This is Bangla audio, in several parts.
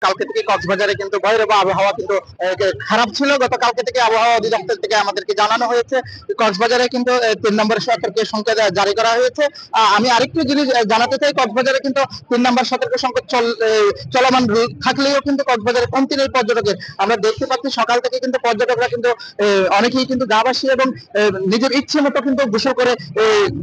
কালকে থেকে কক্সবাজারে কিন্তু ভৈরব আবহাওয়া কিন্তু খারাপ ছিল। গতকালকে থেকে আবহাওয়া অধিদপ্তর থেকে আমাদেরকে জানানো হয়েছে কক্সবাজারে কিন্তু 3 নম্বর সতর্ক সংকেত জারি করা হয়েছে। আমি আরেকটু জিনিস জানাতে চাই, কক্সবাজারে কিন্তু 3 নম্বর সতর্ক সংকেত চলমান থাকলেও কিন্তু কক্সবাজারে কমতি নেই পর্যটকের। আমরা দেখতে পাচ্ছি সকাল থেকে কিন্তু পর্যটকরা কিন্তু অনেকেই কিন্তু গাবাসী এবং নিজের ইচ্ছে মতো কিন্তু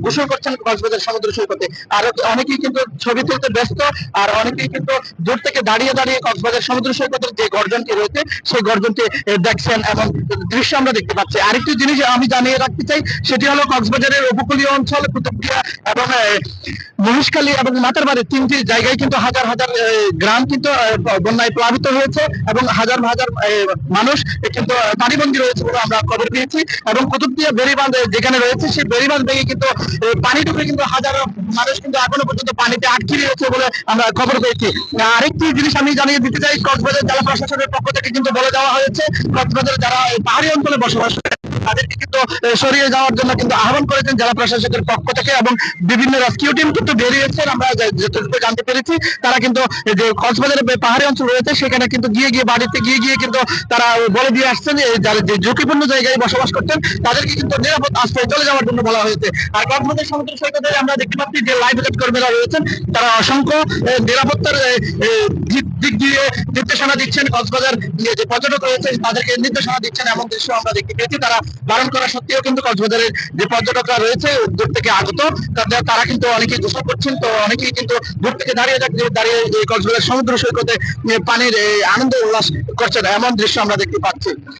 গোসল করছেন কক্সবাজার সমুদ্র সৈকতে। আর অনেকেই কিন্তু ছবি তুলতে ব্যস্ত, আর অনেকেই কিন্তু দূর থেকে দাঁড়িয়ে দাঁড়িয়ে কক্সবাজার সমুদ্র সৈকতের যে গর্জনটি রয়েছে সেই গর্জনটি দেখছেন এবং দৃশ্য আমরা দেখতে পাচ্ছি। আরেকটি জিনিস আমি জানিয়ে রাখতে চাই, সেটি হলো কক্সবাজারের উপকূলীয় অঞ্চল কুতুবদিয়া এবং মহেশখালী এবং মাতারবাড়ি 3টি জায়গায় কিন্তু হাজার হাজার গ্রাম কিন্তু বন্যায় প্লাবিত হয়েছে এবং হাজার হাজার মানুষ কিন্তু পানিবন্দী রয়েছে বলে আমরা খবর পেয়েছি। এবং কুতুবদিয়া বেড়িবাঁধ যেখানে রয়েছে সেই বেড়িবাঁধ ভেঙে কিন্তু পানি ঢুকে কিন্তু হাজার মানুষ কিন্তু এখনো পর্যন্ত পানিতে আটকে রয়েছে বলে আমরা খবর পেয়েছি। আরেকটি জিনিস আমি জানিয়ে দিতে চাই, কক্সবাজার জেলা প্রশাসনের পক্ষ থেকে কিন্তু বলে দেওয়া হয়েছে কক্সবাজার যারা পাহাড়ি অঞ্চলে বসবাস করে তাদেরকে কিন্তু সরিয়ে যাওয়ার জন্য কিন্তু আহ্বান করেছেন জেলা প্রশাসকের পক্ষ থেকে, এবং বিভিন্ন রেস্কিউ টিম কিন্তু বেরিয়েছেন। আমরা যতটুকু জানতে পেরেছি তারা কিন্তু যে কক্সবাজারের পাহাড়ি অঞ্চল রয়েছে সেখানে কিন্তু গিয়ে বাড়িতে গিয়ে কিন্তু তারা বলে দিয়ে আসছেন যারা যে ঝুঁকিপূর্ণ জায়গায় বসবাস করছেন তাদেরকে কিন্তু নিরাপদ আশ্রয়ে চলে যাওয়ার জন্য বলা হয়েছে। আর কক্সবাজার সমুদ্র সৈকতে আমরা দেখতে পাচ্ছি যে লাইফ গার্ড কর্মীরা রয়েছেন, তারা অসংখ্য নিরাপত্তার দিক দিয়ে নির্দেশনা দিচ্ছেন। কক্সবাজার যে পর্যটক রয়েছে তাদেরকে নির্দেশনা দিচ্ছেন এমন দৃশ্য আমরা দেখতে পেয়েছি। তারা বারণ করা সত্ত্বেও কিন্তু কক্সবাজারের যে পর্যটকরা রয়েছে দূর থেকে আগত তারা কিন্তু অনেকেই গোসল করছেন, তো অনেকেই কিন্তু দূর থেকে দাঁড়িয়ে এই কক্সবাজার সমুদ্র সৈকতে পানির আনন্দ উল্লাস করছেন এমন দৃশ্য আমরা দেখতে পাচ্ছি।